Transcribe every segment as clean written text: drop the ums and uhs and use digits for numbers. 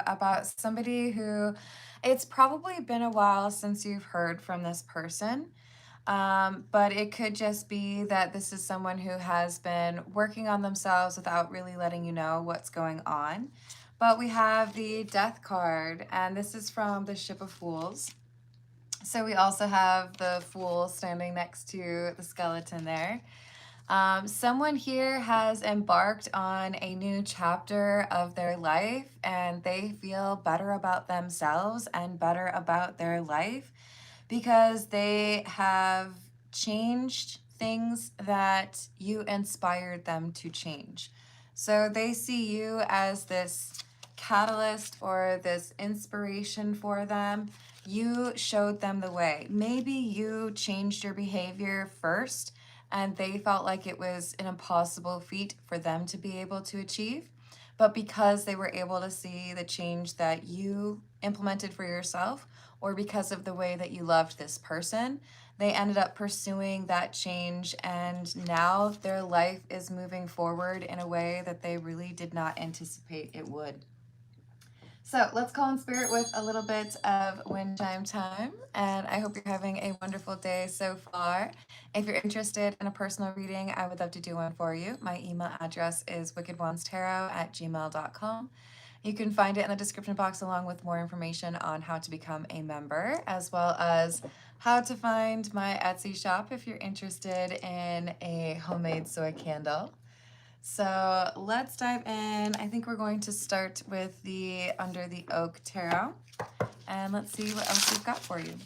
about somebody who it's probably been a while since you've heard from this person. But it could just be that this is someone who has been working on themselves without really letting you know what's going on. But we have the Death card, and this is from the Ship of Fools. So we also have the Fool standing next to the skeleton there. Someone here has embarked on a new chapter of their life, and they feel better about themselves and better about their life because they have changed things that you inspired them to change. So they see you as this catalyst or this inspiration for them. You showed them the way. Maybe you changed your behavior first and they felt like it was an impossible feat for them to be able to achieve. But because they were able to see the change that you implemented for yourself, or because of the way that you loved this person, they ended up pursuing that change, and now their life is moving forward in a way that they really did not anticipate it would. So let's call in spirit with a little bit of wind chime time, and I hope you're having a wonderful day so far. If you're interested in a personal reading, I would love to do one for you. My email address is wickedonestarot@gmail.com. You can find it in the description box along with more information on how to become a member, as well as how to find my Etsy shop if you're interested in a homemade soy candle. So let's dive in. I think we're going to start with the Under the Oak Tarot, and let's see what else we've got for you.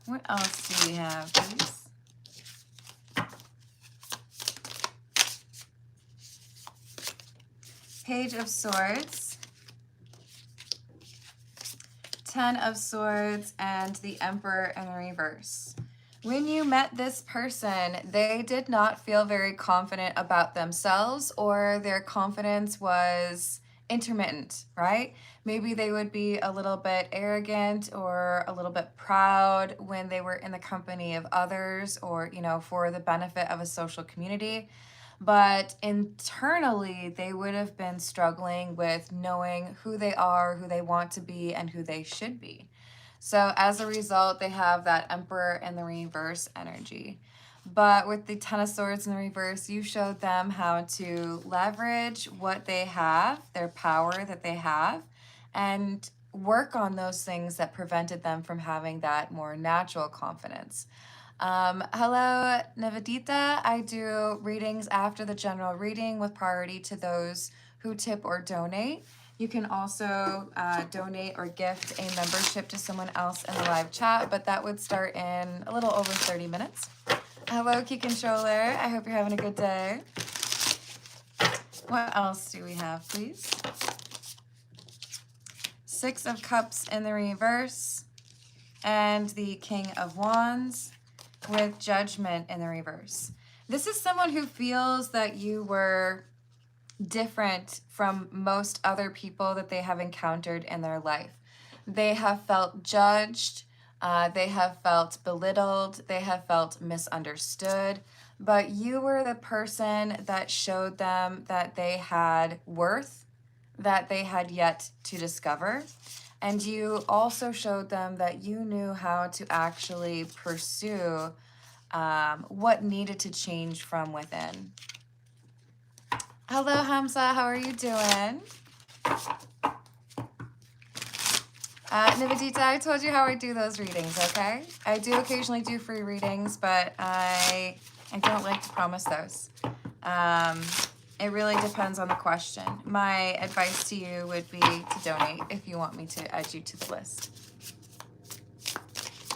What else do we have, please? Page of Swords, Ten of Swords, and the Emperor in reverse. When you met this person, they did not feel very confident about themselves, or their confidence was intermittent, right? Maybe they would be a little bit arrogant or a little bit proud when they were in the company of others, or, for the benefit of a social community. But internally, they would have been struggling with knowing who they are, who they want to be, and who they should be. So as a result, they have that Emperor in the reverse energy. But with the Ten of Swords in the reverse, you showed them how to leverage what they have, their power that they have, and work on those things that prevented them from having that more natural confidence. Hello, Nivedita. I do readings after the general reading with priority to those who tip or donate. You can also donate or gift a membership to someone else in the live chat, but that would start in a little over 30 minutes. Hello, Key Controller. I hope you're having a good day. What else do we have, please? Six of Cups in the reverse, and the King of Wands with Judgment in the reverse. This is someone who feels that you were different from most other people that they have encountered in their life. They have felt judged, they have felt belittled, they have felt misunderstood, but you were the person that showed them that they had worth, that they had yet to discover. And you also showed them that you knew how to actually pursue what needed to change from within. Hello, Hamza. How are you doing? Nivedita, I told you how I do those readings, okay? I do occasionally do free readings, but I don't like to promise those. It really depends on the question. My advice to you would be to donate if you want me to add you to the list.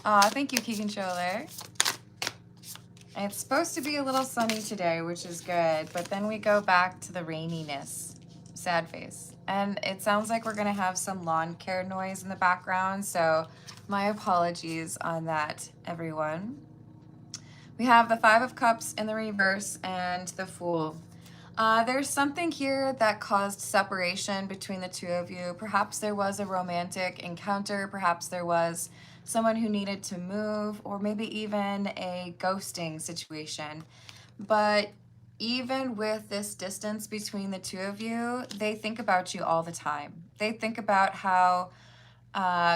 Aw, thank you, Key Controller. It's supposed to be a little sunny today, which is good, but then we go back to the raininess. Sad face. And it sounds like we're gonna have some lawn care noise in the background, so my apologies on that, everyone. We have the Five of Cups in the reverse and the Fool. There's something here that caused separation between the two of you. Perhaps there was a romantic encounter, perhaps there was someone who needed to move, or maybe even a ghosting situation. But even with this distance between the two of you, they think about you all the time. They think about how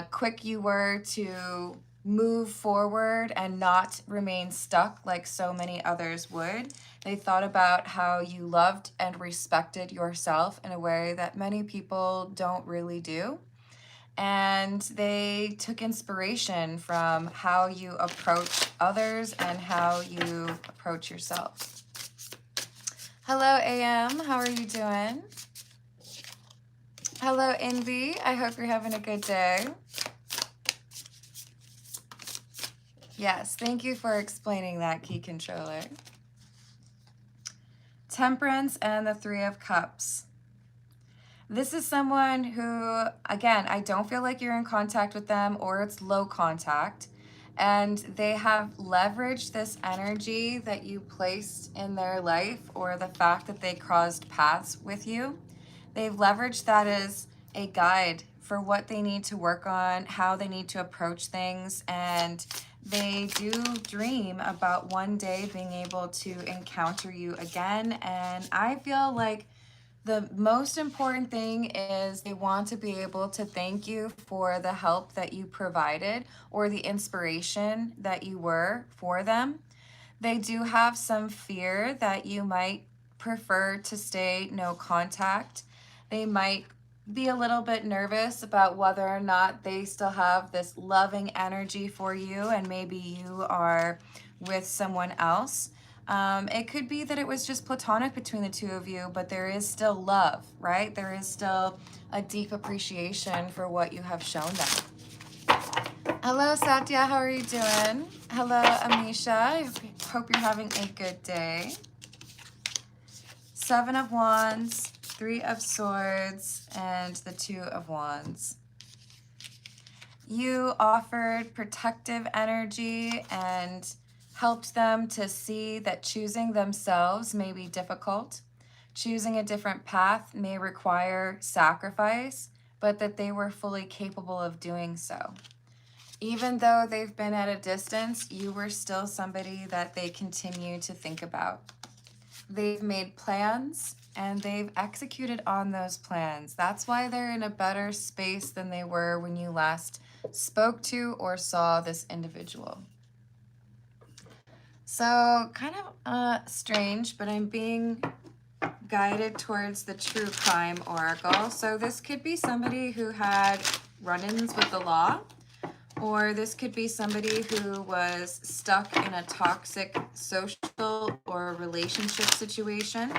quick you were to move forward and not remain stuck like so many others would. They thought about how you loved and respected yourself in a way that many people don't really do. And they took inspiration from how you approach others and how you approach yourself. Hello, AM. How are you doing? Hello, Envy. I hope you're having a good day. Yes, thank you for explaining that, Key Controller. Temperance and the Three of Cups. This is someone who, again, I don't feel like you're in contact with them or it's low contact. And they have leveraged this energy that you placed in their life or the fact that they crossed paths with you. They've leveraged that as a guide for what they need to work on, how they need to approach things, and they do dream about one day being able to encounter you again. And I feel like the most important thing is they want to be able to thank you for the help that you provided or the inspiration that you were for them. They do have some fear that you might prefer to stay no contact. They might be a little bit nervous about whether or not they still have this loving energy for you and maybe you are with someone else. It could be that it was just platonic between the two of you, but there is still love, right? There is still a deep appreciation for what you have shown them. Hello, Satya. How are you doing? Hello, Amisha. I hope you're having a good day. Seven of Wands, Three of Swords, and the Two of Wands. You offered protective energy and helped them to see that choosing themselves may be difficult. Choosing a different path may require sacrifice, but that they were fully capable of doing so. Even though they've been at a distance, you were still somebody that they continue to think about. They've made plans and they've executed on those plans. That's why they're in a better space than they were when you last spoke to or saw this individual. So kind of strange, but I'm being guided towards the True Crime Oracle. So this could be somebody who had run-ins with the law, or this could be somebody who was stuck in a toxic social or relationship situation.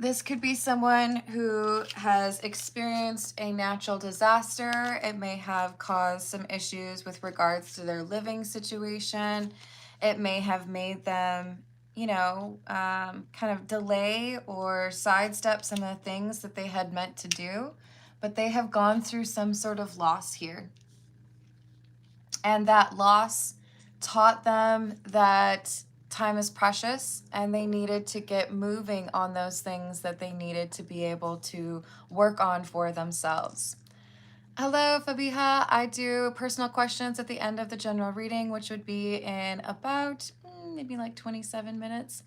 This could be someone who has experienced a natural disaster. It may have caused some issues with regards to their living situation. It may have made them, you know, kind of delay or sidestep some of the things that they had meant to do. But they have gone through some sort of loss here. And that loss taught them that time is precious and they needed to get moving on those things that they needed to be able to work on for themselves. Hello, Fabiha. I do personal questions at the end of the general reading, which would be in about maybe like 27 minutes,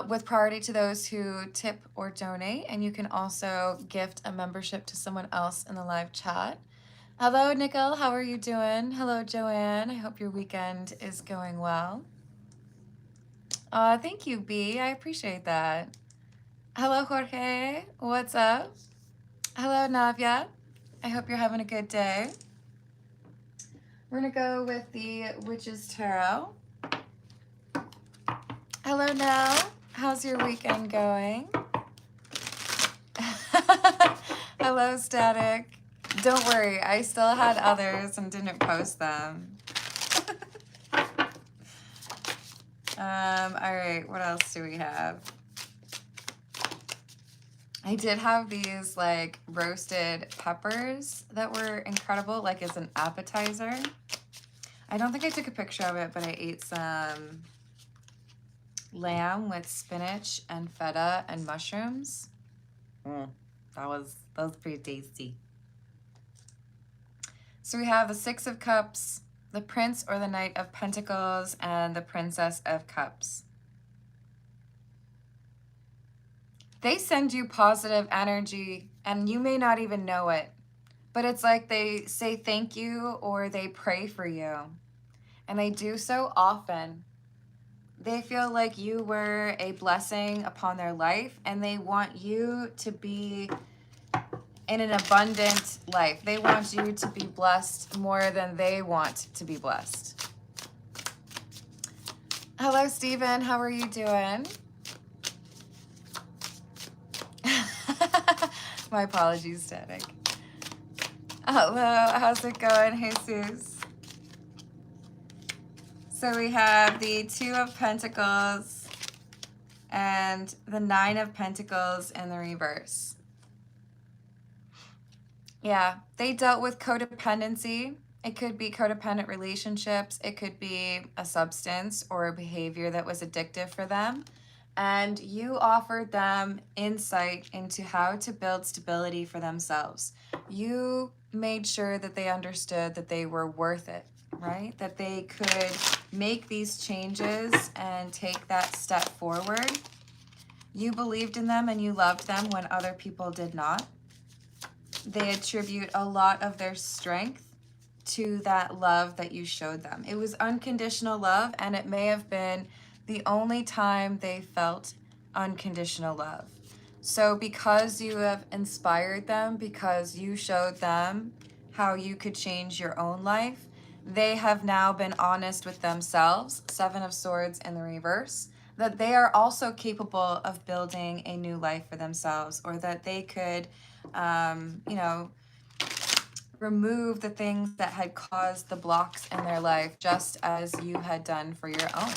with priority to those who tip or donate. And you can also gift a membership to someone else in the live chat. Hello, Nicole. How are you doing? Hello, Joanne. I hope your weekend is going well. Thank you, B. I appreciate that. Hello, Jorge. What's up? Hello, Navya. I hope you're having a good day. We're going to go with the Witch's Tarot. Hello, Nell. How's your weekend going? Hello, Static. Don't worry, I still had others and didn't post them. All right, what else do we have? I did have these like roasted peppers that were incredible, like as an appetizer. I don't think I took a picture of it, but I ate some lamb with spinach and feta and mushrooms. That was pretty tasty. So we have the Six of Cups, the Prince or the Knight of Pentacles, and the Princess of Cups. They send you positive energy and you may not even know it, but it's like they say thank you or they pray for you. And they do so often. They feel like you were a blessing upon their life and they want you to be in an abundant life. They want you to be blessed more than they want to be blessed. Hello, Stephen. How are you doing? My apologies, Static. Hello, how's it going, Jesus? So we have the Two of Pentacles and the Nine of Pentacles in the reverse. Yeah, they dealt with codependency. It could be codependent relationships. It could be a substance or a behavior that was addictive for them. And you offered them insight into how to build stability for themselves. You made sure that they understood that they were worth it, right? That they could make these changes and take that step forward. You believed in them and you loved them when other people did not. They attribute a lot of their strength to that love that you showed them. It was unconditional love, and it may have been the only time they felt unconditional love. So because you have inspired them, because you showed them how you could change your own life, they have now been honest with themselves, Seven of Swords in the reverse, that they are also capable of building a new life for themselves, or that they could remove the things that had caused the blocks in their life, just as you had done for your own.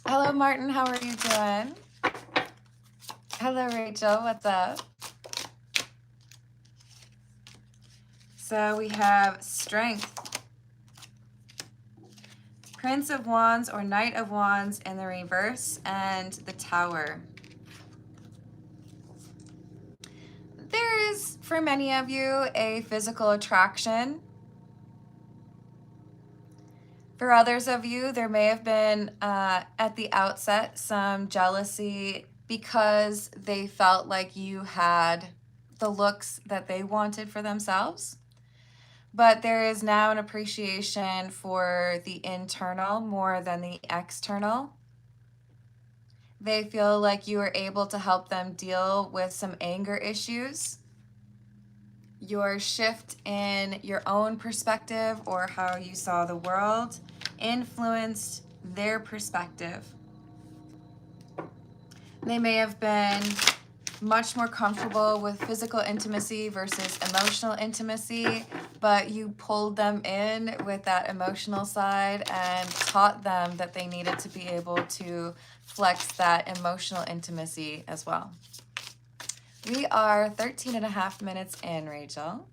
Hello, Martin. How are you doing? Hello, Rachel. What's up? So we have Strength, Prince of Wands or Knight of Wands in the reverse, and the Tower. There is, for many of you, a physical attraction. For others of you, there may have been, at the outset, some jealousy because they felt like you had the looks that they wanted for themselves. But there is now an appreciation for the internal more than the external. They feel like you were able to help them deal with some anger issues. Your shift in your own perspective or how you saw the world influenced their perspective. They may have been much more comfortable with physical intimacy versus emotional intimacy, but you pulled them in with that emotional side and taught them that they needed to be able to flex that emotional intimacy as well. We are 13 and a half minutes in, Rachel.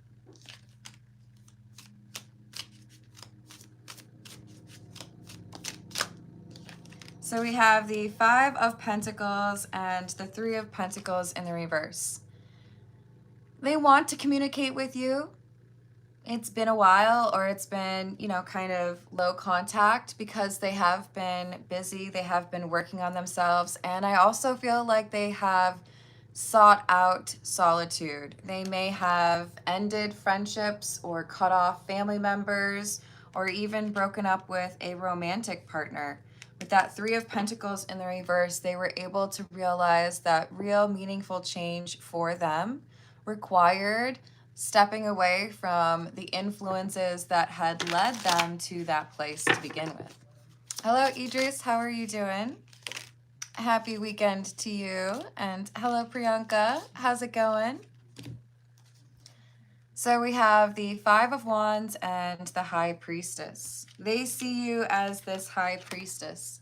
So we have the Five of Pentacles and the Three of Pentacles in the reverse. They want to communicate with you. It's been a while, or it's been, kind of low contact because they have been busy. They have been working on themselves. And I also feel like they have sought out solitude. They may have ended friendships or cut off family members or even broken up with a romantic partner. With that Three of Pentacles in the reverse, they were able to realize that real meaningful change for them required stepping away from the influences that had led them to that place to begin with. Hello, Idris. How are you doing? Happy weekend to you. And hello, Priyanka. How's it going? So we have the Five of Wands and the High Priestess. They see you as this High Priestess.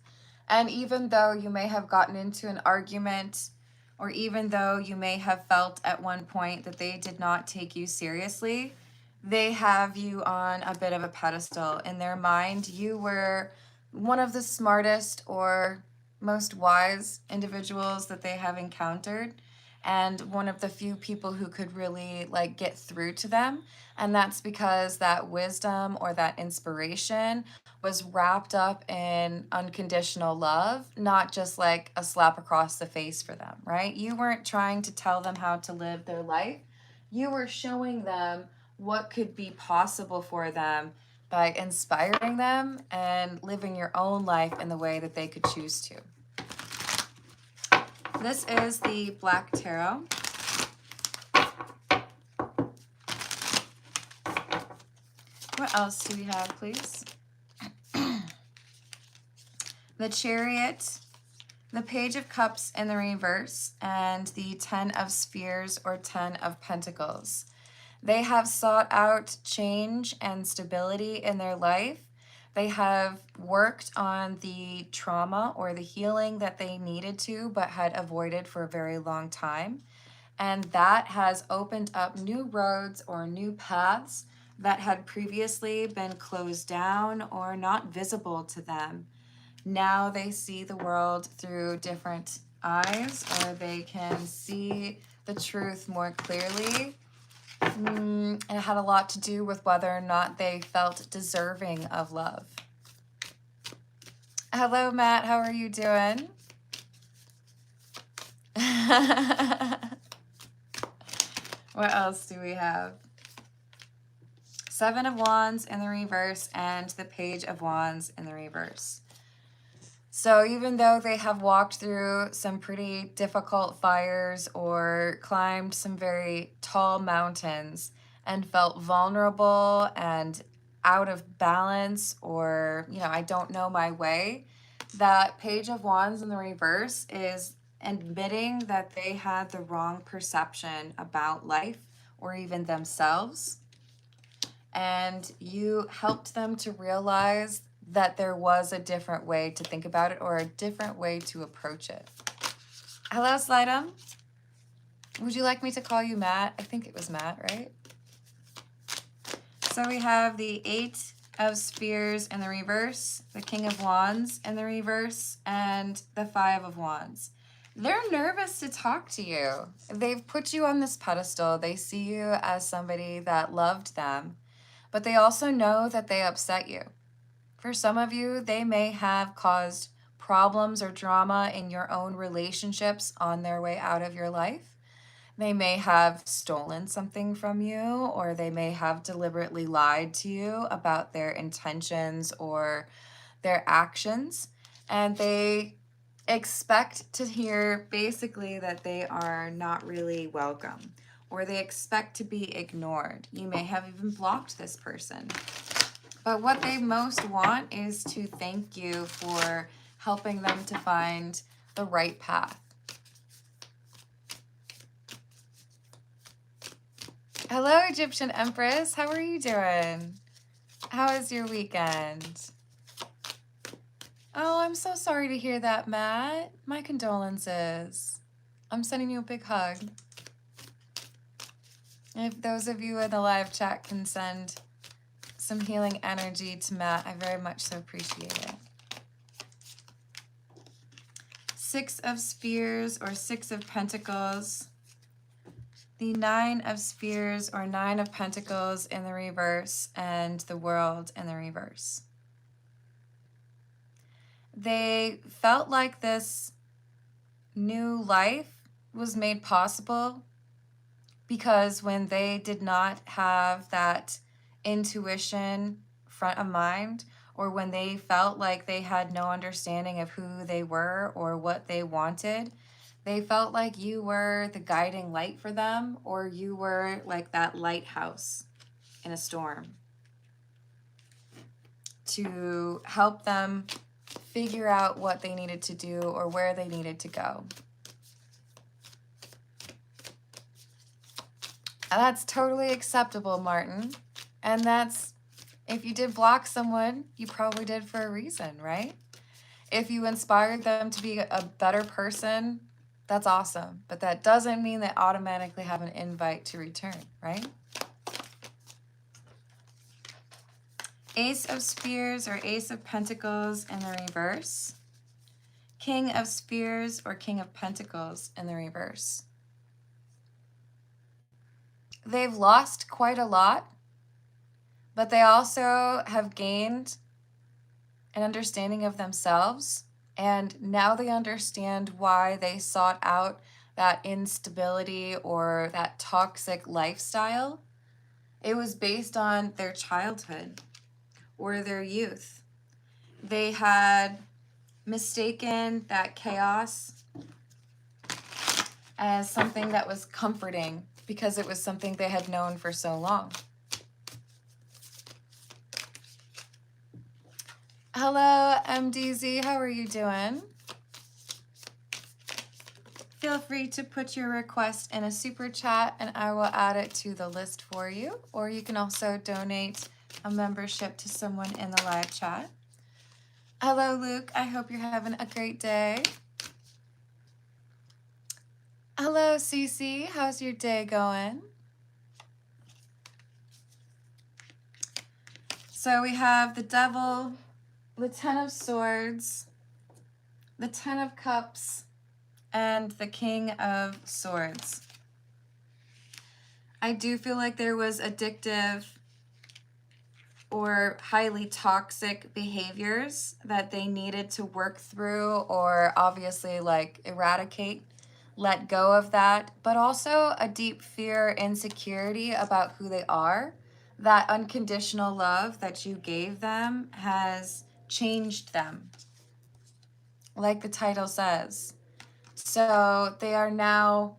And even though you may have gotten into an argument, or even though you may have felt at one point that they did not take you seriously, they have you on a bit of a pedestal. In their mind, you were one of the smartest or most wise individuals that they have encountered. and one of the few people who could really like get through to them. And that's because that wisdom or that inspiration was wrapped up in unconditional love, not just like a slap across the face for them, right? You weren't trying to tell them how to live their life. You were showing them what could be possible for them by inspiring them and living your own life in the way that they could choose to. This is the Black Tarot. What else do we have, please? The Chariot, the Page of Cups in the reverse, and the 10 of Spheres or 10 of Pentacles. They have sought out change and stability in their life. They have worked on the trauma or the healing that they needed to but had avoided for a very long time. And that has opened up new roads or new paths that had previously been closed down or not visible to them. Now they see the world through different eyes, or they can see the truth more clearly. And it had a lot to do with whether or not they felt deserving of love. Hello, Matt. How are you doing? What else do we have? 7 of Wands in the reverse and the Page of Wands in the reverse. So even though they have walked through some pretty difficult fires or climbed some very tall mountains and felt vulnerable and out of balance, or, you know, I don't know my way, that Page of Wands in the reverse is admitting that they had the wrong perception about life or even themselves. And you helped them to realize that there was a different way to think about it or a different way to approach it. Hello, Slidem. Would you like me to call you Matt? I think it was Matt, right? So we have the 8 of Spheres in the reverse, the King of Wands in the reverse, and the 5 of Wands. They're nervous to talk to you. They've put you on this pedestal. They see you as somebody that loved them, but they also know that they upset you. For some of you, they may have caused problems or drama in your own relationships on their way out of your life. They may have stolen something from you, or they may have deliberately lied to you about their intentions or their actions. And they expect to hear basically that they are not really welcome, or they expect to be ignored. You may have even blocked this person. But what they most want is to thank you for helping them to find the right path. Hello, Egyptian Empress. How are you doing? How is your weekend? Oh, I'm so sorry to hear that, Matt. My condolences. I'm sending you a big hug. If those of you in the live chat can send some healing energy to Matt, I very much so appreciate it. 6 of Spheres or 6 of Pentacles. The 9 of Spheres or 9 of Pentacles in the reverse, and the World in the reverse. They felt like this new life was made possible because when they did not have that intuition front of mind, or when they felt like they had no understanding of who they were or what they wanted, they felt like you were the guiding light for them, or you were like that lighthouse in a storm to help them figure out what they needed to do or where they needed to go. And that's totally acceptable, Martin. And that's, if you did block someone, you probably did for a reason, right? If you inspired them to be a better person, that's awesome. But that doesn't mean they automatically have an invite to return, right? Ace of Spears or Ace of Pentacles in the reverse. King of Spears or King of Pentacles in the reverse. they've lost quite a lot, but they also have gained an understanding of themselves. And now they understand why they sought out that instability or that toxic lifestyle. It was based on their childhood or their youth. They had mistaken that chaos as something that was comforting because it was something they had known for so long. Hello, MDZ. How are you doing? Feel free to put your request in a super chat and I will add it to the list for you. Or you can also donate a membership to someone in the live chat. Hello, Luke. I hope you're having a great day. Hello, Cece. How's your day going? So we have the Devil, the Ten of Swords, the Ten of Cups, and the King of Swords. I do feel like there was addictive or highly toxic behaviors that they needed to work through or obviously like eradicate, let go of that, but also a deep fear, insecurity about who they are. That unconditional love that you gave them has changed them, like the title says. So they are now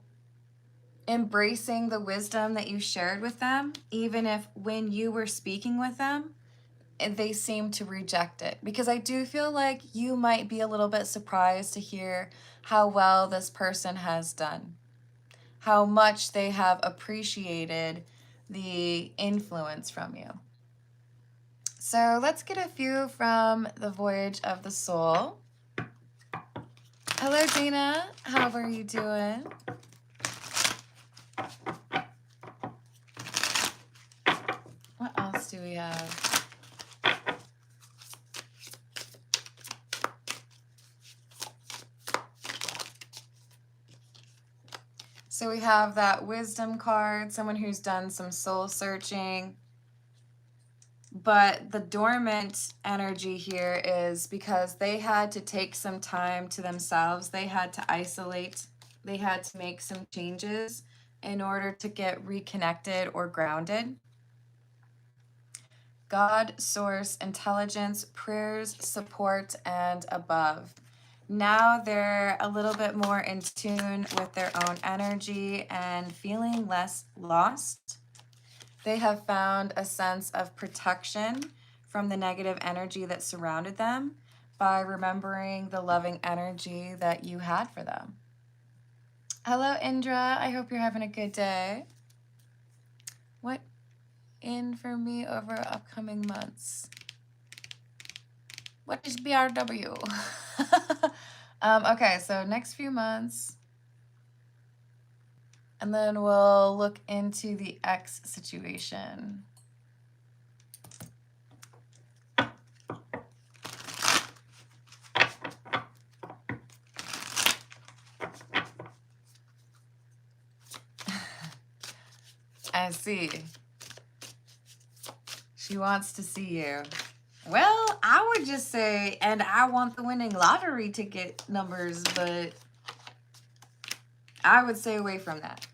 embracing the wisdom that you shared with them, even if when you were speaking with them, they seem to reject it. Because I do feel like you might be a little bit surprised to hear how well this person has done, how much they have appreciated the influence from you. So let's get a few from the Voyage of the Soul. Hello, Dana. How are you doing? What else do we have? So we have that wisdom card, someone who's done some soul searching. But the dormant energy here is because they had to take some time to themselves. They had to isolate. They had to make some changes in order to get reconnected or grounded. God, source, intelligence, prayers, support, and above. Now they're a little bit more in tune with their own energy and feeling less lost. They have found a sense of protection from the negative energy that surrounded them by remembering the loving energy that you had for them. Hello, Indra. I hope you're having a good day. What in for me over upcoming months? What is BRW? Okay, so next few months. And then we'll look into the X situation. I see. She wants to see you. Well, I would just say, and I want the winning lottery ticket numbers, but I would stay away from that.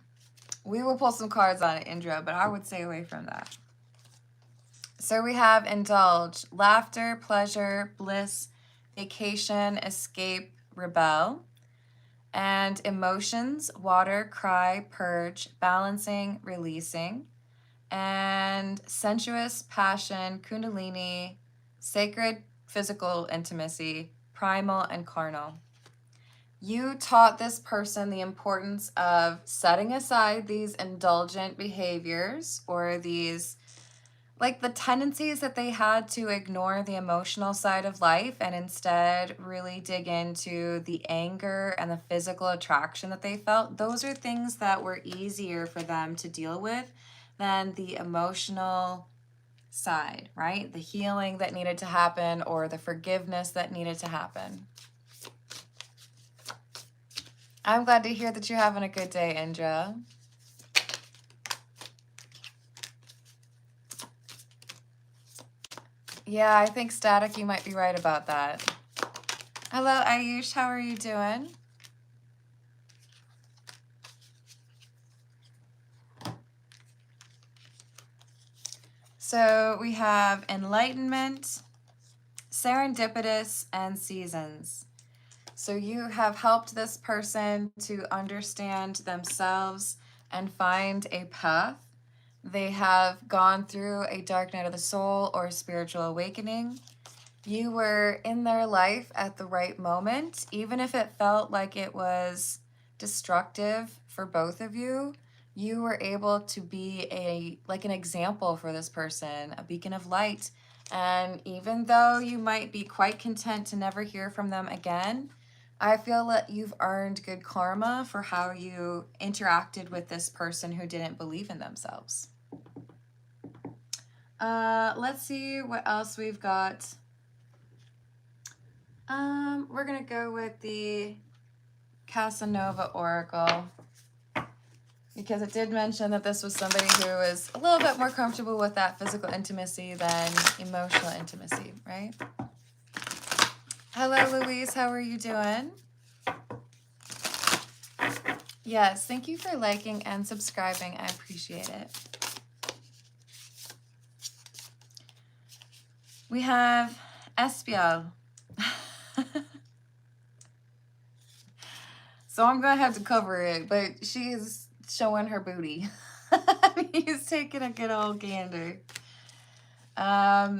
We will pull some cards on it, Indra, but I would stay away from that. So we have indulge, laughter, pleasure, bliss, vacation, escape, rebel. And emotions, water, cry, purge, balancing, releasing. And sensuous, passion, kundalini, sacred, physical intimacy, primal, and carnal. You taught this person the importance of setting aside these indulgent behaviors or these, like the tendencies that they had to ignore the emotional side of life and instead really dig into the anger and the physical attraction that they felt. Those are things that were easier for them to deal with than the emotional side, right? The healing that needed to happen or the forgiveness that needed to happen. I'm glad to hear that you're having a good day, Indra. Yeah, I think static, you might be right about that. Hello, Ayush. How are you doing? So we have enlightenment, serendipitous, and seasons. So you have helped this person to understand themselves and find a path. They have gone through a dark night of the soul or a spiritual awakening. You were in their life at the right moment, even if it felt like it was destructive for both of you. You were able to be an example for this person, a beacon of light. And even though you might be quite content to never hear from them again, I feel that you've earned good karma for how you interacted with this person who didn't believe in themselves. Let's see what else we've got. We're gonna go with the Casanova Oracle because it did mention that this was somebody who was a little bit more comfortable with that physical intimacy than emotional intimacy, right? Hello, Louise. How are you doing? Yes, thank you for liking and subscribing. I appreciate it. We have Espial. So I'm gonna have to cover it, but she is showing her booty. He's taking a good old gander.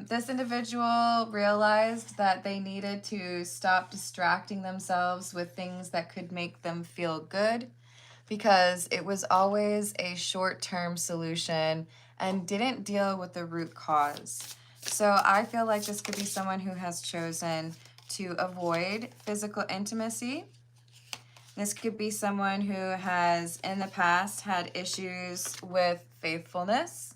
This individual realized that they needed to stop distracting themselves with things that could make them feel good because it was always a short-term solution and didn't deal with the root cause. So I feel like this could be someone who has chosen to avoid physical intimacy. This could be someone who has in the past had issues with faithfulness.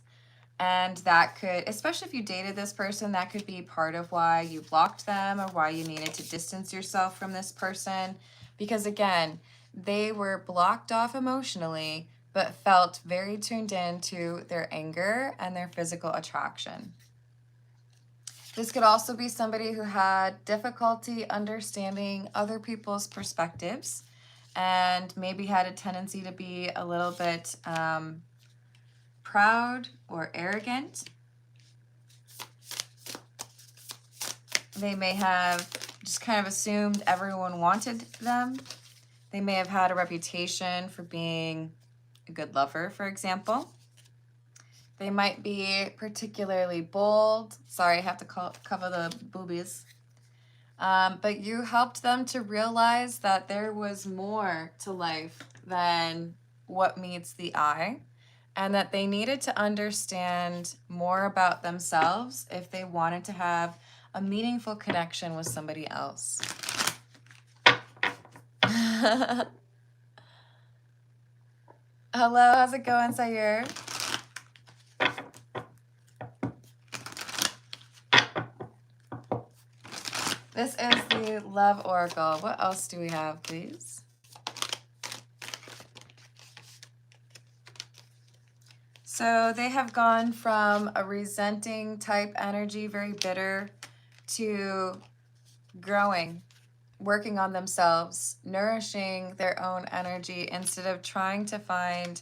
And that could, especially if you dated this person, that could be part of why you blocked them or why you needed to distance yourself from this person. Because again, they were blocked off emotionally, but felt very tuned in to their anger and their physical attraction. This could also be somebody who had difficulty understanding other people's perspectives and maybe had a tendency to be a little bit proud or arrogant. They may have just kind of assumed everyone wanted them. They may have had a reputation for being a good lover, for example. They might be particularly bold. Sorry, I have to cover the boobies. But you helped them to realize that there was more to life than what meets the eye, and that they needed to understand more about themselves if they wanted to have a meaningful connection with somebody else. Hello, how's it going, Sayur? This is the Love Oracle. What else do we have, please? So they have gone from a resenting type energy, very bitter, to growing, working on themselves, nourishing their own energy instead of trying to find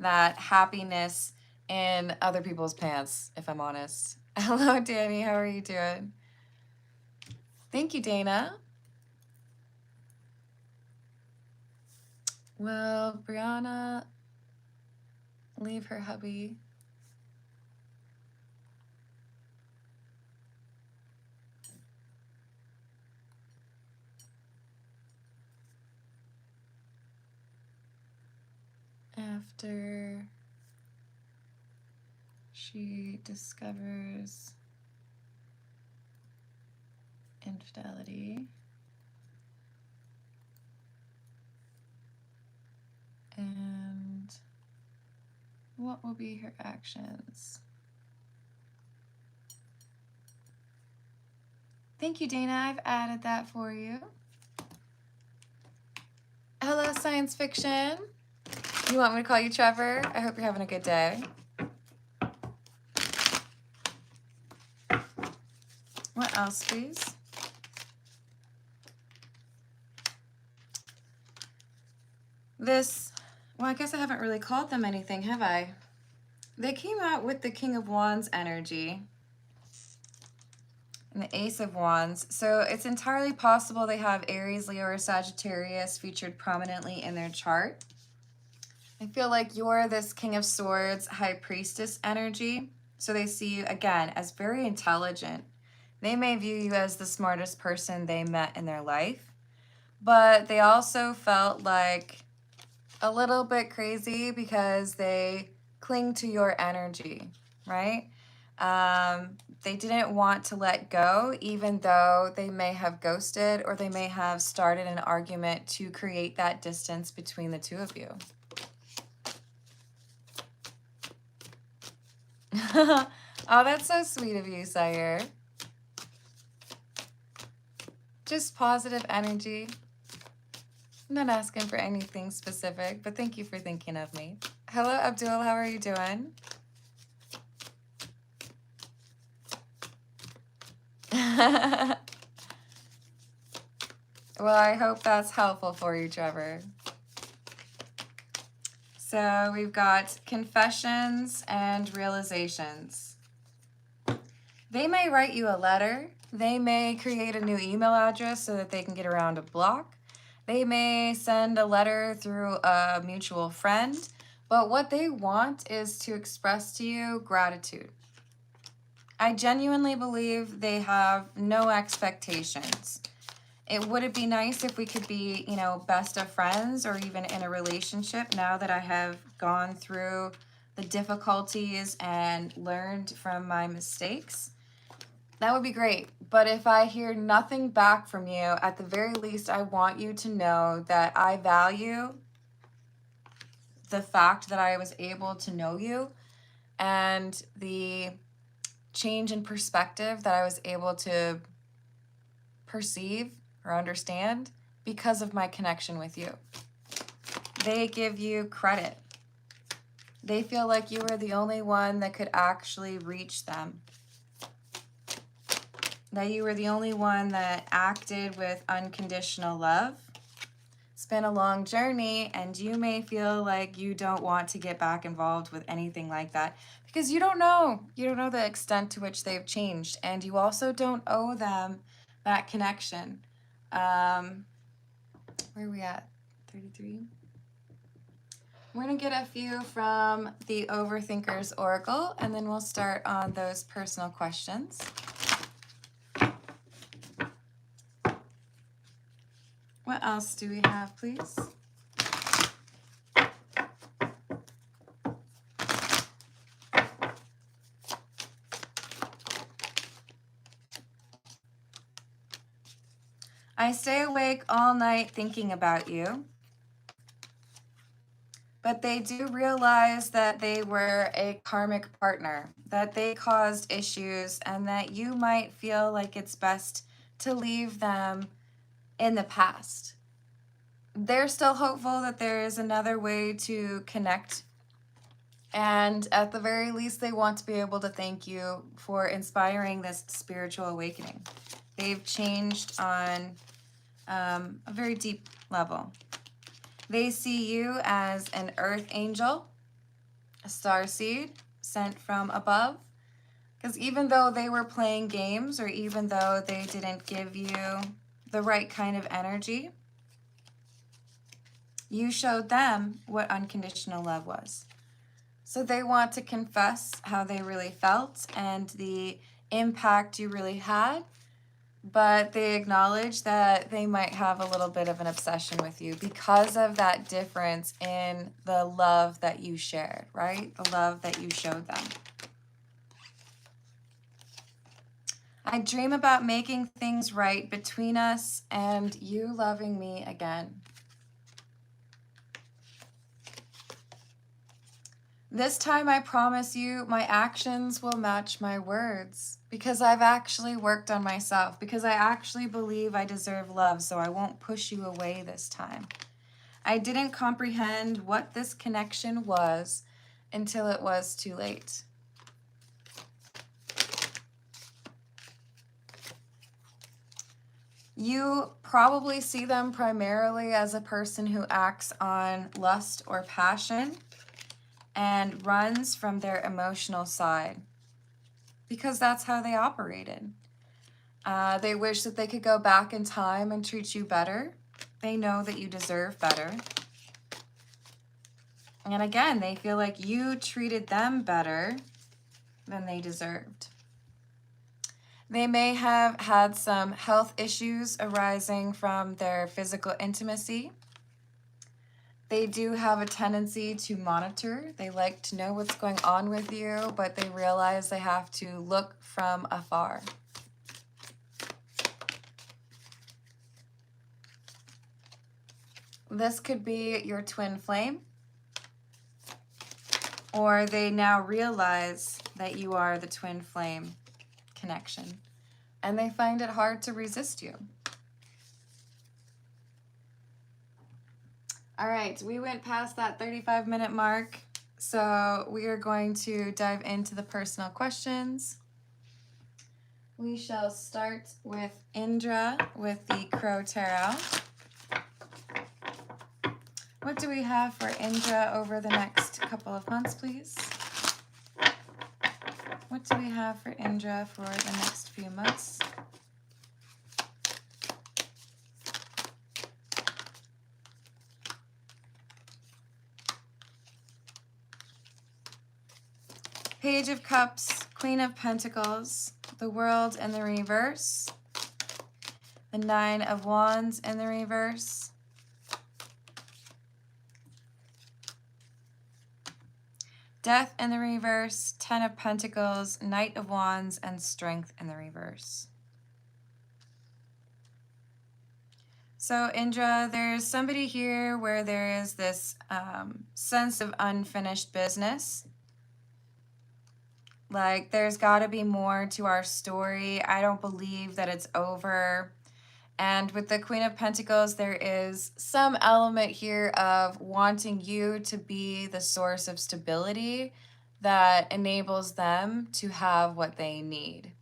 that happiness in other people's pants, if I'm honest. Hello, Danny. How are you doing? Thank you, Dana. Will Brianna leave her hubby? After she discovers infidelity and what will be her actions? Thank you, Dana. I've added that for you. Hello, science fiction. You want me to call you Trevor? I hope you're having a good day. What else, please? This, well, I guess I haven't really called them anything, have I? They came out with the King of Wands energy and the Ace of Wands. So it's entirely possible they have Aries, Leo, or Sagittarius featured prominently in their chart. I feel like you're this King of Swords, High Priestess energy. So they see you, again, as very intelligent. They may view you as the smartest person they met in their life. But they also felt like a little bit crazy because they cling to your energy, right? They didn't want to let go, even though they may have ghosted or they may have started an argument to create that distance between the two of you. Oh, that's so sweet of you, Sire. Just positive energy. I'm not asking for anything specific, but thank you for thinking of me. Hello, Abdul. How are you doing? Well, I hope that's helpful for you, Trevor. So we've got confessions and realizations. They may write you a letter. They may create a new email address so that they can get around a block. They may send a letter through a mutual friend. But what they want is to express to you gratitude. I genuinely believe they have no expectations. Would it be nice if we could be, you know, best of friends or even in a relationship now that I have gone through the difficulties and learned from my mistakes? That would be great. But if I hear nothing back from you, at the very least, I want you to know that I value the fact that I was able to know you and the change in perspective that I was able to perceive or understand because of my connection with you. They give you credit. They feel like you were the only one that could actually reach them. That you were the only one that acted with unconditional love. It's been a long journey, and you may feel like you don't want to get back involved with anything like that because you don't know. You don't know the extent to which they've changed, and you also don't owe them that connection. Where are we at? 33? We're going to get a few from the Overthinker's Oracle, and then we'll start on those personal questions. What else do we have, please? I stay awake all night thinking about you, but they do realize that they were a karmic partner, that they caused issues, and that you might feel like it's best to leave them in the past. They're still hopeful that there is another way to connect. And at the very least, they want to be able to thank you for inspiring this spiritual awakening. They've changed on a very deep level. They see you as an earth angel, a starseed sent from above. Because even though they were playing games, or even though they didn't give you the right kind of energy, you showed them what unconditional love was. So they want to confess how they really felt and the impact you really had, but they acknowledge that they might have a little bit of an obsession with you because of that difference in the love that you shared, right? The love that you showed them. I dream about making things right between us and you loving me again. This time I promise you my actions will match my words because I've actually worked on myself, because I actually believe I deserve love, so I won't push you away this time. I didn't comprehend what this connection was until it was too late. You probably see them primarily as a person who acts on lust or passion and runs from their emotional side because that's how they operated. They wish that they could go back in time and treat you better. They know that you deserve better. And again, they feel like you treated them better than they deserved. They may have had some health issues arising from their physical intimacy. They do have a tendency to monitor. They like to know what's going on with you, but they realize they have to look from afar. This could be your twin flame, or they now realize that you are the twin flame connection, and they find it hard to resist you. All right, we went past that 35-minute mark, so we are going to dive into the personal questions. We shall start with Indra with the Crow Tarot. What do we have for Indra over the next couple of months, please? What do we have for Indra for the next few months? Page of Cups, Queen of Pentacles, the World in the reverse, the Nine of Wands in the reverse, Death in the reverse, Ten of Pentacles, Knight of Wands, and Strength in the reverse. So Indra, there's somebody here where there is this sense of unfinished business. Like, there's got to be more to our story. I don't believe that it's over. And with the Queen of Pentacles, there is some element here of wanting you to be the source of stability that enables them to have what they need.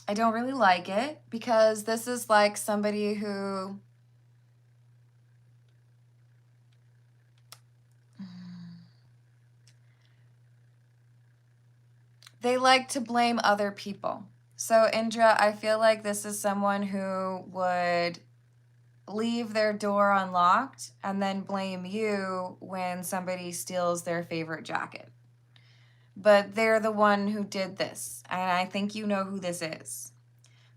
I don't really like it because this is like somebody who they like to blame other people. So Indra, I feel like this is someone who would leave their door unlocked and then blame you when somebody steals their favorite jacket. But they're the one who did this, and I think you know who this is.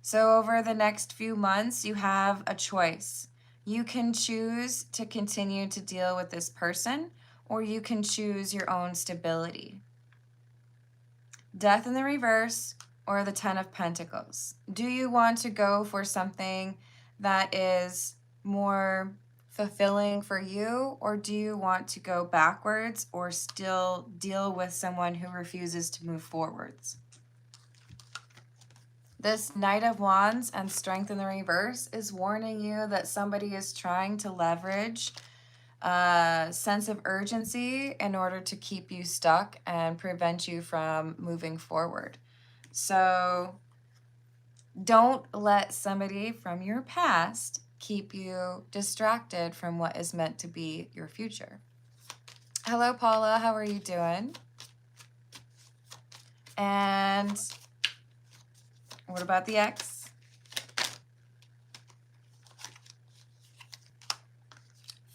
So over the next few months, you have a choice. You can choose to continue to deal with this person, or you can choose your own stability. Death in the reverse, or the Ten of Pentacles. Do you want to go for something that is more fulfilling for you, or do you want to go backwards or still deal with someone who refuses to move forwards? This Knight of Wands and Strength in the reverse is warning you that somebody is trying to leverage a sense of urgency in order to keep you stuck and prevent you from moving forward. So don't let somebody from your past keep you distracted from what is meant to be your future. Hello, Paula. How are you doing? And what about the ex?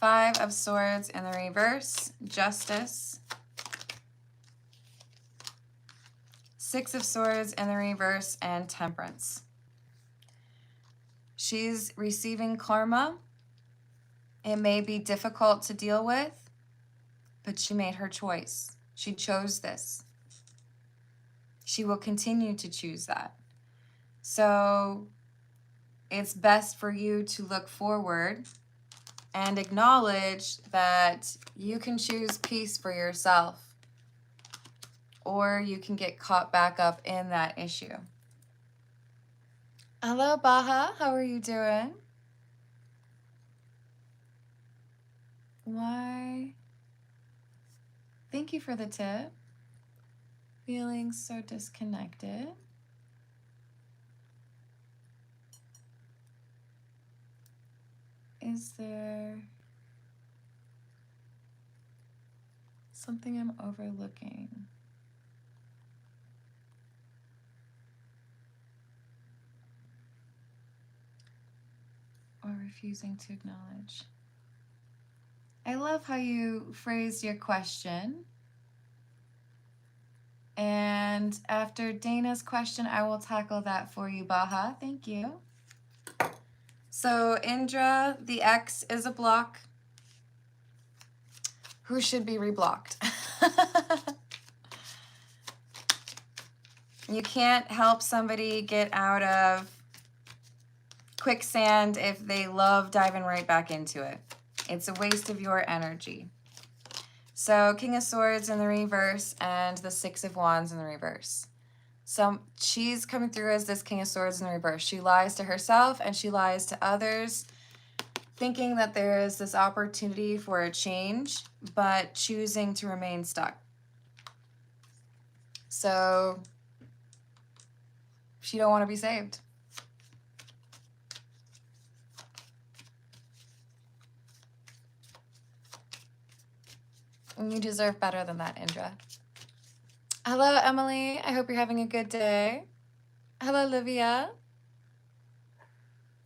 Five of Swords in the reverse, Justice. Six of Swords in the reverse, and Temperance. She's receiving karma. It may be difficult to deal with, but she made her choice. She chose this. She will continue to choose that. So it's best for you to look forward and acknowledge that you can choose peace for yourself, or you can get caught back up in that issue. Hello, Baha. How are you doing? Why? Thank you for the tip. Feeling so disconnected. Is there something I'm overlooking? Or refusing to acknowledge? I love how you phrased your question. And after Dana's question, I will tackle that for you, Baha. Thank you. So Indra, the X is a block. Who should be reblocked? You can't help somebody get out of quicksand if they love diving right back into it. It's a waste of your energy. So King of Swords in the reverse and the Six of Wands in the reverse. So she's coming through as this King of Swords in the reverse. She lies to herself and she lies to others, thinking that there is this opportunity for a change, but choosing to remain stuck. So she don't want to be saved. And you deserve better than that, Indra. Hello, Emily. I hope you're having a good day. Hello, Livia.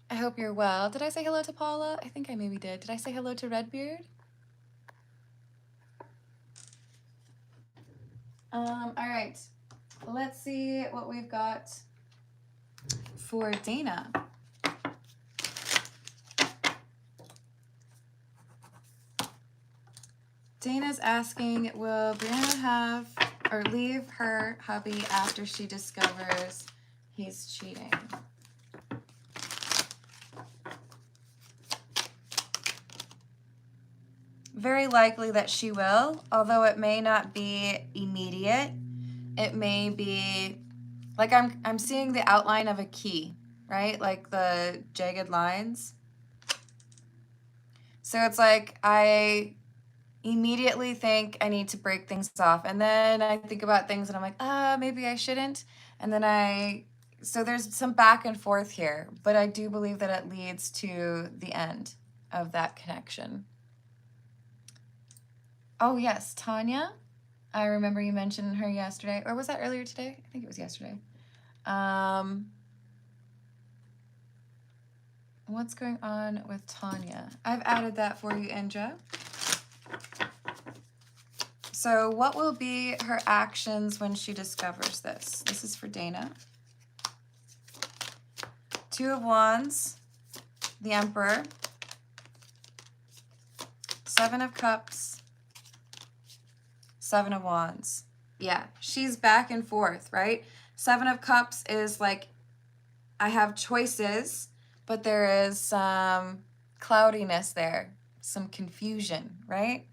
I hope you're well. Did I say hello to Paula? I think I maybe did. Did I say hello to Redbeard? All right. Let's see what we've got for Dana. Dana's asking, will Brianna have or leave her hubby after she discovers he's cheating? Very likely that she will, although it may not be immediate. It may be like I'm seeing the outline of a key, right? Like the jagged lines. So it's like I immediately think I need to break things off, and then I think about things and I'm like, maybe I shouldn't. And then so there's some back and forth here, but I do believe that it leads to the end of that connection. Oh yes, Tanya. I remember you mentioned her yesterday, or was that earlier today? I think it was yesterday. What's going on with Tanya? I've added that for you, Indra. So what will be her actions when she discovers this? This is for Dana. Two of Wands, the Emperor, Seven of Cups, Seven of Wands. Yeah, she's back and forth, right? Seven of Cups is like, I have choices, but there is some cloudiness there, some confusion, right?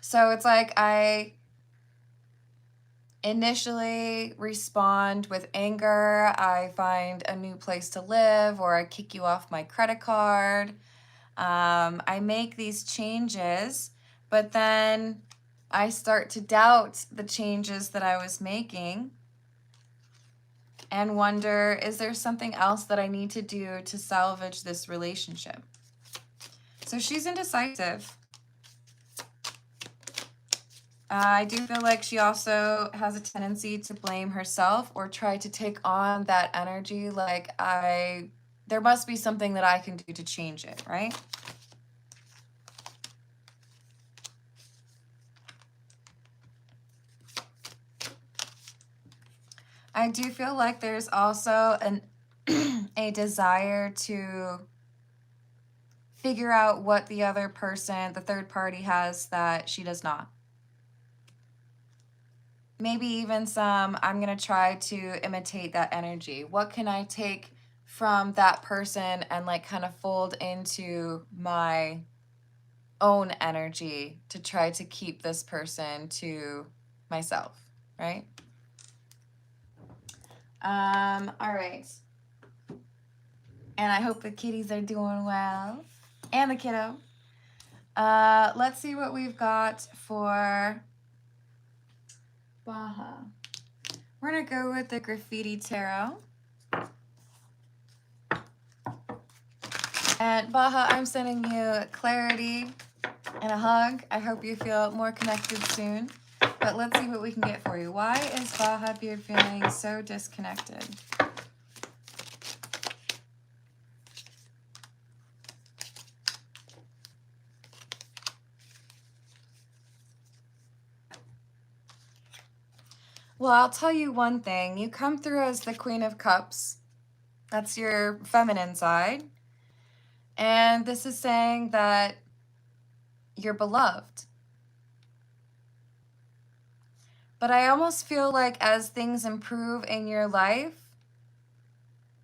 So it's like I initially respond with anger. I find a new place to live, or I kick you off my credit card. I make these changes, but then I start to doubt the changes that I was making and wonder, is there something else that I need to do to salvage this relationship? So she's indecisive. I do feel like she also has a tendency to blame herself or try to take on that energy. Like there must be something that I can do to change it, right? I do feel like there's also a desire to figure out what the other person, the third party, has that she does not. Maybe even some, I'm going to try to imitate that energy. What can I take from that person and like kind of fold into my own energy to try to keep this person to myself, right? All right. And I hope the kitties are doing well. And the kiddo. Let's see what we've got for Baha. We're going to go with the Graffiti Tarot. And Baha, I'm sending you clarity and a hug. I hope you feel more connected soon. But let's see what we can get for you. Why is Baha Beard feeling so disconnected? Well, I'll tell you one thing. You come through as the Queen of Cups. That's your feminine side. And this is saying that you're beloved. But I almost feel like as things improve in your life,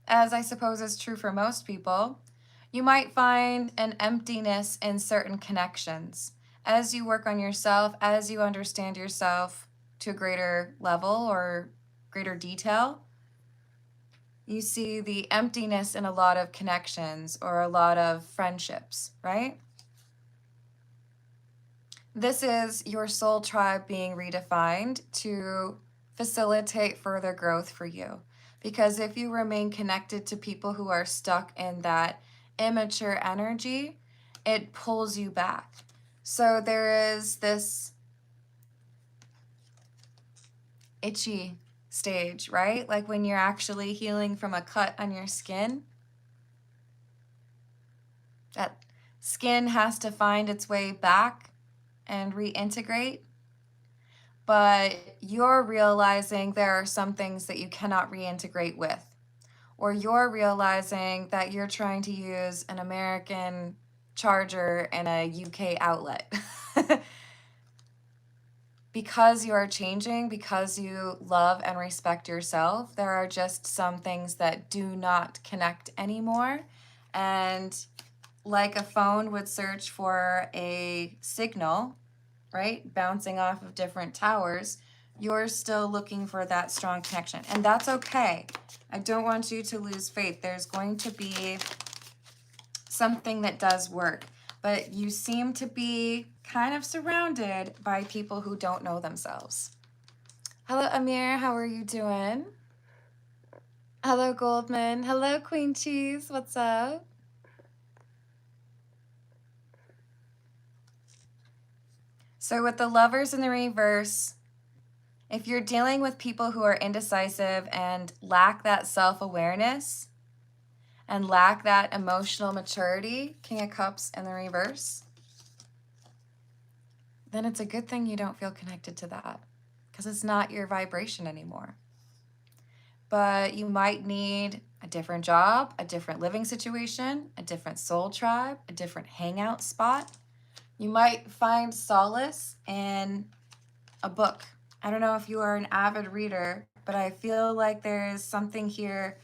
as I suppose is true for most people, you might find an emptiness in certain connections. As you work on yourself, as you understand yourself to a greater level or greater detail, you see the emptiness in a lot of connections or a lot of friendships, right? This is your soul tribe being redefined to facilitate further growth for you. Because if you remain connected to people who are stuck in that immature energy, it pulls you back. So there is this itchy stage, right? Like when you're actually healing from a cut on your skin. That skin has to find its way back and reintegrate. But you're realizing there are some things that you cannot reintegrate with. Or you're realizing that you're trying to use an American charger and a UK outlet. Because you are changing, because you love and respect yourself, there are just some things that do not connect anymore. And like a phone would search for a signal, right, bouncing off of different towers, you're still looking for that strong connection. And that's okay. I don't want you to lose faith. There's going to be something that does work. But you seem to be kind of surrounded by people who don't know themselves. Hello, Amir. How are you doing? Hello, Goldman. Hello, Queen Cheese. What's up? So with the Lovers in the reverse, if you're dealing with people who are indecisive and lack that self-awareness and lack that emotional maturity, King of Cups in the reverse, then it's a good thing you don't feel connected to that because it's not your vibration anymore. But you might need a different job, a different living situation, a different soul tribe, a different hangout spot. You might find solace in a book. I don't know if you are an avid reader, but I feel like there is something here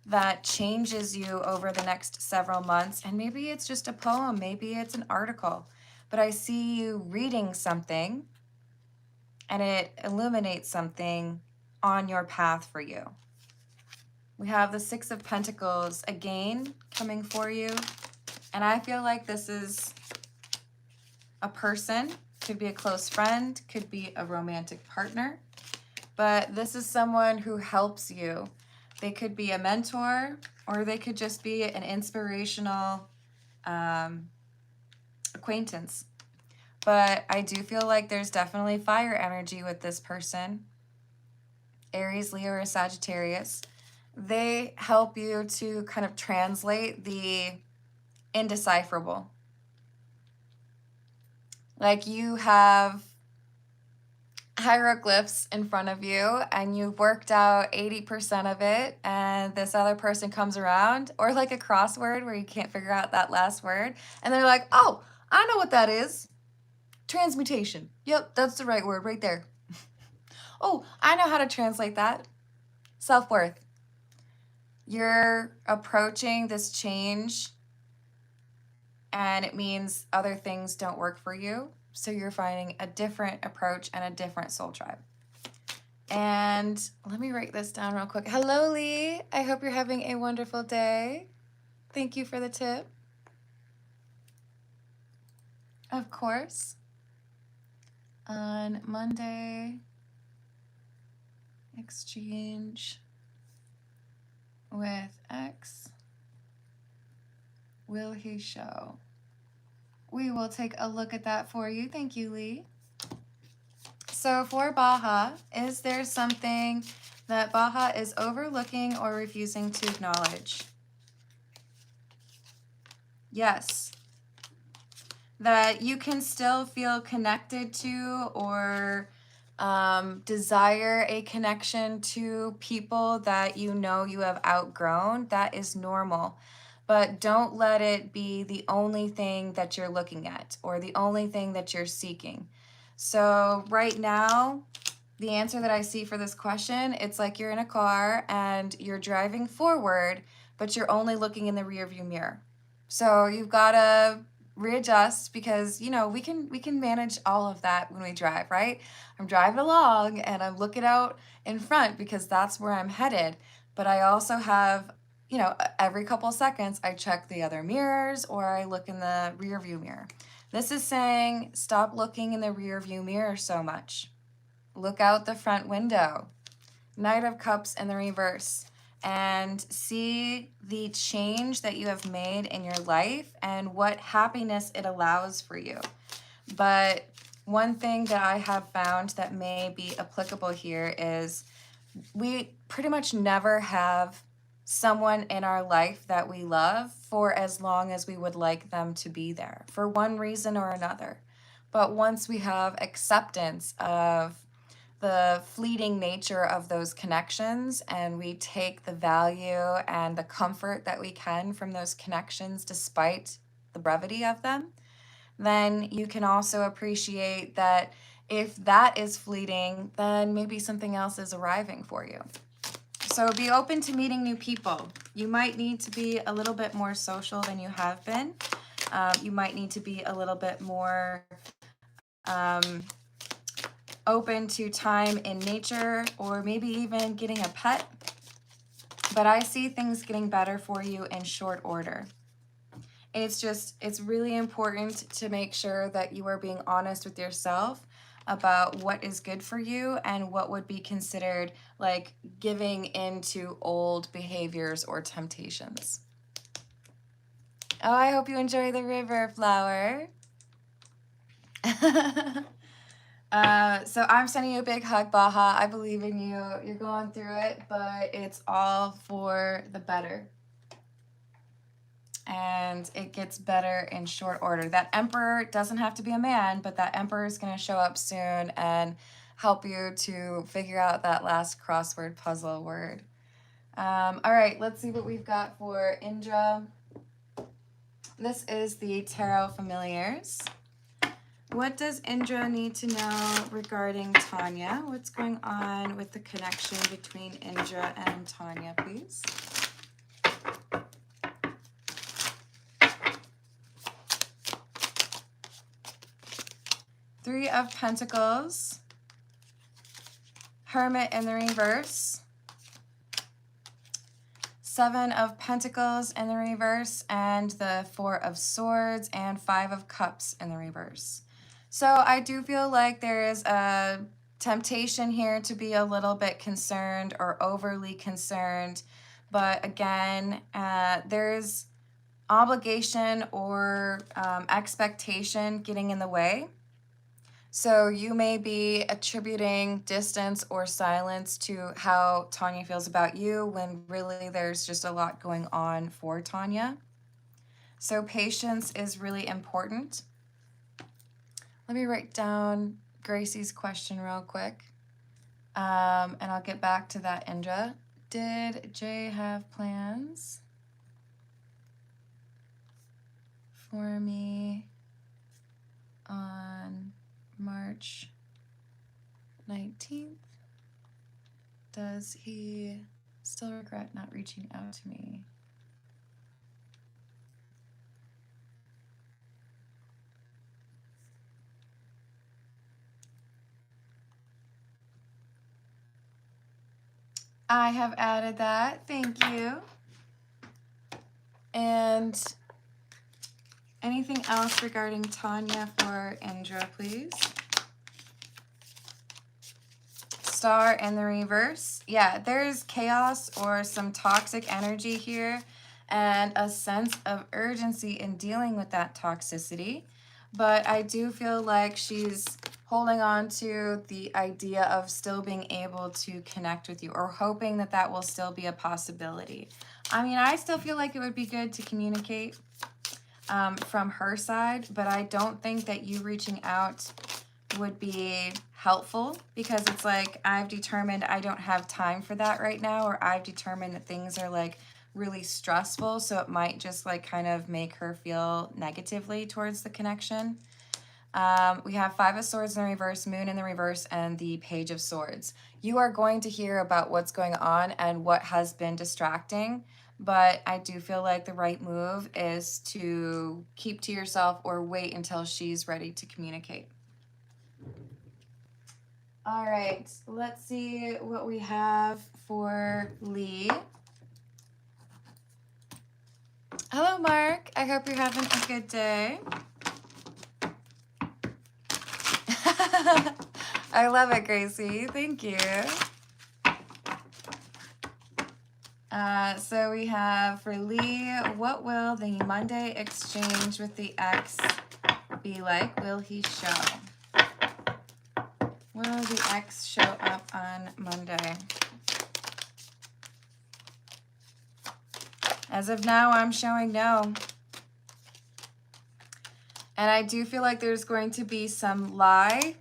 that changes you over the next several months. And maybe it's just a poem, maybe it's an article, but I see you reading something and it illuminates something on your path for you. We have the Six of Pentacles again coming for you. And I feel like this is a person, could be a close friend, could be a romantic partner, but this is someone who helps you. They could be a mentor, or they could just be an inspirational acquaintance. But I do feel like there's definitely fire energy with this person. Aries, Leo, or Sagittarius. They help you to kind of translate the indecipherable. Like you have hieroglyphs in front of you and you've worked out 80% of it, and this other person comes around, or like a crossword where you can't figure out that last word, and they're like, oh, I know what that is. Transmutation. Yep, that's the right word right there. Oh, I know how to translate that. Self-worth. You're approaching this change and it means other things don't work for you. So you're finding a different approach and a different soul tribe. And let me write this down real quick. Hello, Lee. I hope you're having a wonderful day. Thank you for the tip. Of course. On Monday, exchange with X. will he show? We will take a look at that for you. Thank you, Lee. So for Baha, is there something that Baha is overlooking or refusing to acknowledge? Yes. That you can still feel connected to or desire a connection to people that you know you have outgrown. That is normal. But don't let it be the only thing that you're looking at or the only thing that you're seeking. So right now, the answer that I see for this question, it's like you're in a car and you're driving forward, but you're only looking in the rearview mirror. So you've got to readjust because, you know, we can manage all of that when we drive, right? I'm driving along and I'm looking out in front because that's where I'm headed. But I also have, you know, every couple seconds I check the other mirrors or I look in the rear view mirror. This is saying stop looking in the rear view mirror so much. Look out the front window. Knight of Cups in the reverse. And see the change that you have made in your life and what happiness it allows for you. But one thing that I have found that may be applicable here is we pretty much never have someone in our life that we love for as long as we would like them to be there for one reason or another. But once we have acceptance of the fleeting nature of those connections and we take the value and the comfort that we can from those connections despite the brevity of them, then you can also appreciate that if that is fleeting, then maybe something else is arriving for you. So be open to meeting new people. You might need to be a little bit more social than you have been. You might need to be a little bit more open to time in nature or maybe even getting a pet. But I see things getting better for you in short order. It's really important to make sure that you are being honest with yourself about what is good for you and what would be considered like giving into old behaviors or temptations. Oh, I hope you enjoy the river flower. So I'm sending you a big hug, Baha. I believe in you. You're going through it, but it's all for the better. And it gets better in short order. That Emperor doesn't have to be a man, but that Emperor is going to show up soon and help you to figure out that last crossword puzzle word. All right, let's see what we've got for Indra. This is the Tarot Familiars. What does Indra need to know regarding Tanya? What's going on with the connection between Indra and Tanya, please? Three of Pentacles, Hermit in the reverse, Seven of Pentacles in the reverse, and the Four of Swords and Five of Cups in the reverse. So I do feel like there is a temptation here to be a little bit concerned or overly concerned. But again, there's obligation or expectation getting in the way. So you may be attributing distance or silence to how Tanya feels about you when really there's just a lot going on for Tanya. So patience is really important. Let me write down Gracie's question real quick, and I'll get back to that, Indra. Did Jay have plans for me on March 19th? Does he still regret not reaching out to me? I have added that. Thank you. And anything else regarding Tanya for Indra, please? Star in the reverse. Yeah, there's chaos or some toxic energy here and a sense of urgency in dealing with that toxicity. But I do feel like she's holding on to the idea of still being able to connect with you, or hoping that that will still be a possibility. I mean, I still feel like it would be good to communicate from her side, but I don't think that you reaching out would be helpful, because it's like, I've determined I don't have time for that right now, or I've determined that things are like really stressful, so it might just like kind of make her feel negatively towards the connection. We have Five of Swords in the reverse, Moon in the reverse, and the Page of Swords. You are going to hear about what's going on and what has been distracting, but I do feel like the right move is to keep to yourself or wait until she's ready to communicate. All right, let's see what we have for Lee. Hello, Mark. I hope you're having a good day. I love it, Gracie. Thank you. So we have for Lee, what will the Monday exchange with the ex be like? Will he show? Will the ex show up on Monday? As of now, I'm showing no. And I do feel like there's going to be some lie.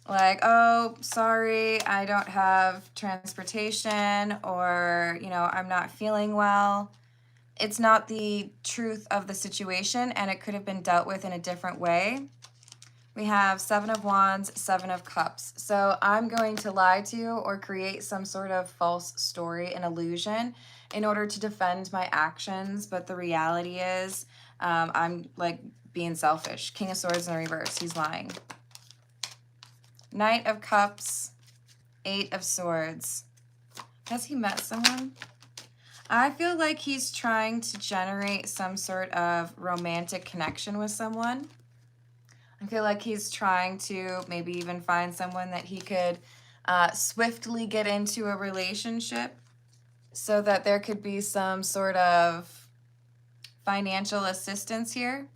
Like, oh, sorry, I don't have transportation, or, you know, I'm not feeling well. It's not the truth of the situation, and it could have been dealt with in a different way. We have Seven of Wands, Seven of Cups. So I'm going to lie to you or create some sort of false story, an illusion, in order to defend my actions. But the reality is I'm like being selfish. King of Swords in the reverse. He's lying. Knight of Cups, Eight of Swords. Has he met someone? I feel like he's trying to generate some sort of romantic connection with someone. I feel like he's trying to maybe even find someone that he could swiftly get into a relationship, so that there could be some sort of financial assistance here.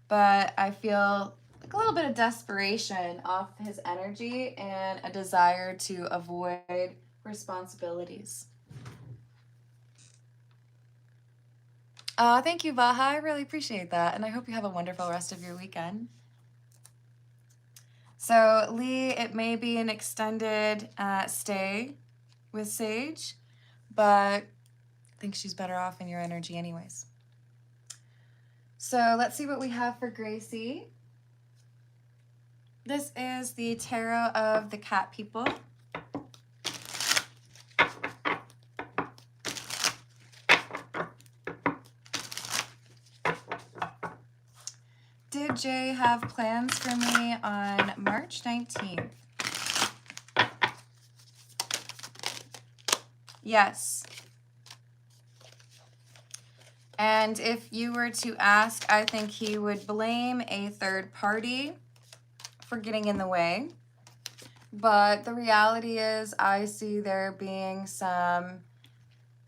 But I feel like a little bit of desperation off his energy and a desire to avoid responsibilities. Thank you, Vaha. I really appreciate that. And I hope you have a wonderful rest of your weekend. So, Lee, it may be an extended stay with Sage, but I think she's better off in your energy anyways. So let's see what we have for Gracie. This is the Tarot of the Cat People. Did Jay have plans for me on March 19th? Yes. And if you were to ask, I think he would blame a third party for getting in the way. But the reality is, I see there being some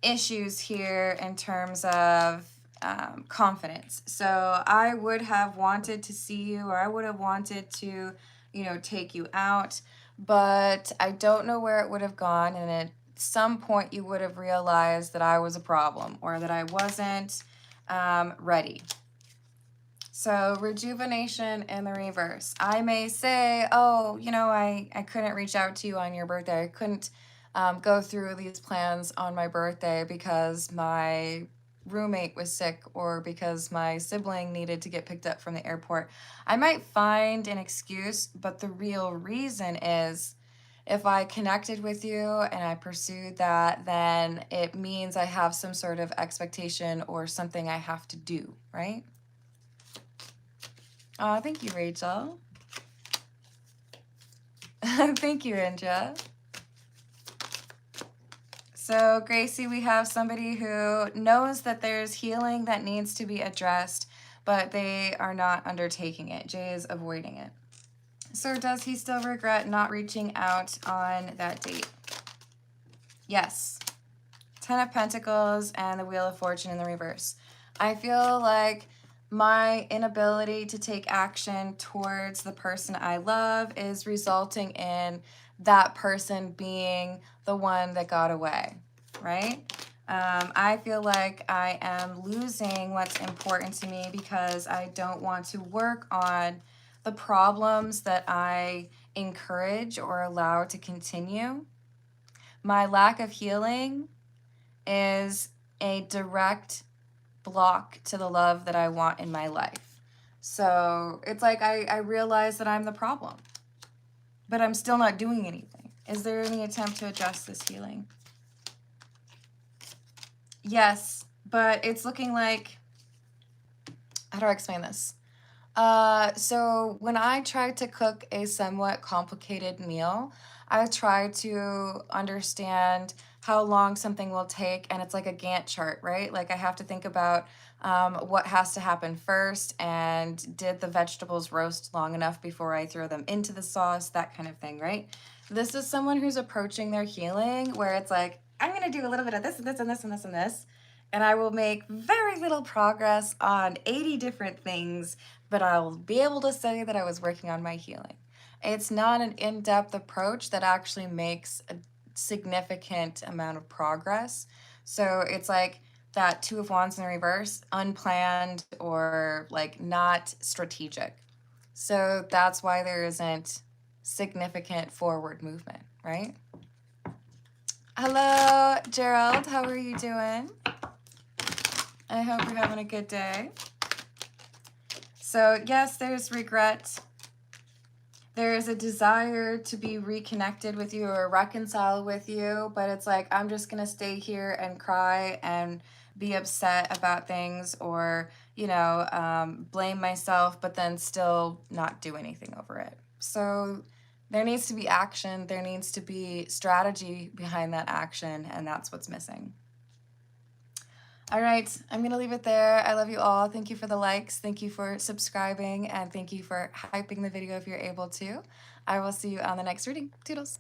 issues here in terms of confidence. So I would have wanted to see you, or I would have wanted to, you know, take you out, but I don't know where it would have gone. And at some point you would have realized that I was a problem, or that I wasn't ready. So rejuvenation in the reverse. I may say, oh, you know, I couldn't reach out to you on your birthday. I couldn't go through these plans on my birthday because my roommate was sick, or because my sibling needed to get picked up from the airport. I might find an excuse, but the real reason is, if I connected with you and I pursued that, then it means I have some sort of expectation or something I have to do, right? Oh, thank you, Rachel. Thank you, Indra. So, Gracie, we have somebody who knows that there's healing that needs to be addressed, but they are not undertaking it. Jay is avoiding it. So, does he still regret not reaching out on that date? Yes. Ten of Pentacles and the Wheel of Fortune in the reverse. I feel like my inability to take action towards the person I love is resulting in that person being the one that got away, right? I feel like I am losing what's important to me because I don't want to work on the problems that I encourage or allow to continue. My lack of healing is a direct block to the love that I want in my life. So it's like I realize that I'm the problem, but I'm still not doing anything. Is there any attempt to address this healing? Yes, but it's looking like, how do I explain this? So when I try to cook a somewhat complicated meal, I try to understand how long something will take, and it's like a Gantt chart, right? Like I have to think about what has to happen first, and did the vegetables roast long enough before I throw them into the sauce, that kind of thing, right? This is someone who's approaching their healing where it's like, I'm gonna do a little bit of this and this and this and this and this, and I will make very little progress on 80 different things, but I'll be able to say that I was working on my healing. It's not an in-depth approach that actually makes a significant amount of progress. So it's like that Two of Wands in the reverse, unplanned or like not strategic. So that's why there isn't significant forward movement, right? Hello, Gerald. How are you doing? I hope you're having a good day. So yes, there's regret. There is a desire to be reconnected with you or reconcile with you, but it's like, I'm just going to stay here and cry and be upset about things, or, you know, blame myself, but then still not do anything over it. So there needs to be action. There needs to be strategy behind that action, and that's what's missing. All right, I'm going to leave it there. I love you all. Thank you for the likes. Thank you for subscribing, and thank you for hyping the video if you're able to. I will see you on the next reading. Toodles.